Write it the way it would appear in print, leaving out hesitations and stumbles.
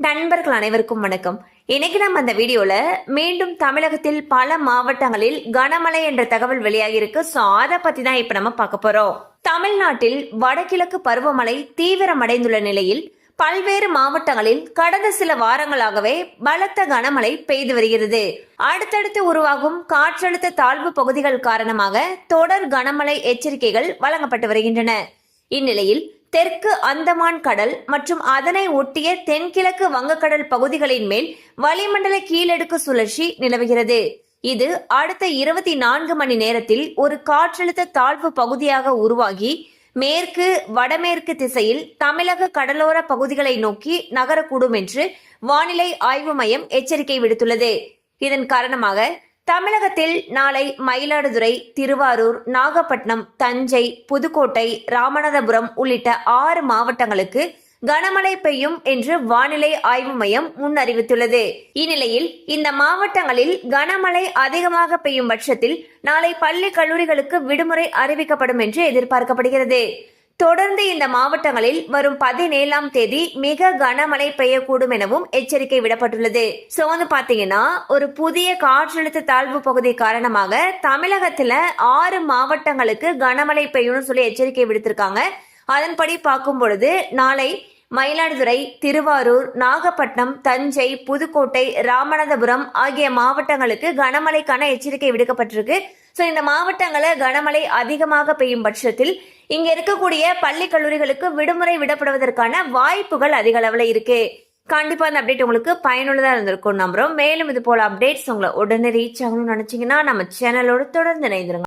நண்பர்கள் அனைவருக்கும் வணக்கம். இன்னைக்கு நம்ம அந்த வீடியோல மீண்டும் தமிழகத்தில் பல மாவட்டங்களில் கனமழை என்ற தகவல் வெளியாகி இருக்கு. சோ அதை பத்தி தான் இப்ப நம்ம பார்க்க போறோம். தமிழ்நாட்டில் வடகிழக்கு பருவமழை தீவிரமடைந்துள்ள நிலையில் பல்வேறு மாவட்டங்களில் கடந்த சில வாரங்களாகவே பலத்த கனமழை பெய்து வருகிறது. அடுத்தடுத்து உருவாகும் காற்றழுத்த தாழ்வு பகுதிகள் காரணமாக தொடர் கனமழை எச்சரிக்கைகள் வழங்கப்பட்டு வருகின்றன. இந்நிலையில் தெற்கு அந்தமான் கடல் மற்றும் அதனை ஒட்டிய தென்கிழக்கு வங்கக்கடல் பகுதிகளின் மேல் வளிமண்டல கீழடுக்கு சுழற்சி நிலவுகிறது. இது அடுத்த 24 மணி நேரத்தில் ஒரு காற்றழுத்த தாழ்வு பகுதியாக உருவாகி மேற்கு வடமேற்கு திசையில் தமிழக கடலோர பகுதிகளை நோக்கி நகரக்கூடும் என்று வானிலை ஆய்வு மையம் எச்சரிக்கை விடுத்துள்ளது. இதன் காரணமாக தமிழகத்தில் நாளை மயிலாடுதுறை, திருவாரூர், நாகப்பட்டினம், தஞ்சை, புதுக்கோட்டை, ராமநாதபுரம் உள்ளிட்ட 6 மாவட்டங்களுக்கு கனமழை பெய்யும் என்று வானிலை ஆய்வு மையம் முன்னறிவித்துள்ளது. இந்நிலையில் இந்த மாவட்டங்களில் கனமழை அதிகமாக பெய்யும் பட்சத்தில் நாளை பள்ளி கல்லூரிகளுக்கு விடுமுறை அறிவிக்கப்படும் என்று எதிர்பார்க்கப்படுகிறது. தொடர்ந்து இந்த மாவட்டங்களில் வரும் 17ஆம் தேதி மிக கனமழை பெய்யக்கூடும் எனவும் எச்சரிக்கை விடப்பட்டுள்ளது. சோ வந்து பாத்தீங்கன்னா ஒரு புதிய காற்றழுத்த தாழ்வு பகுதி காரணமாக தமிழகத்துல 6 மாவட்டங்களுக்கு கனமழை பெய்யும் சொல்லி எச்சரிக்கை விடுத்திருக்காங்க. அதன்படி பார்க்கும் பொழுது நாளை மயிலாடுதுறை, திருவாரூர், நாகப்பட்டினம், தஞ்சை, புதுக்கோட்டை, ராமநாதபுரம் ஆகிய மாவட்டங்களுக்கு கனமழைக்கான எச்சரிக்கை விடுக்கப்பட்டிருக்கு. சோ இந்த மாவட்டங்கள கனமழை அதிகமாக பெய்யும் பட்சத்தில் இங்க இருக்கக்கூடிய பள்ளி கல்லூரிகளுக்கு விடுமுறை விடப்படுவதற்கான வாய்ப்புகள் அதிக அளவுல இருக்கு. கண்டிப்பா அந்த அப்டேட் உங்களுக்கு பயனுள்ளதா இருந்திருக்கும் நம்புறோம். மேலும் இது போல அப்டேட்ஸ் உங்களை உடனே ரீச் ஆகணும்னு நினைச்சீங்கன்னா நம்ம சேனலோட தொடர்ந்து இணைந்திருங்க.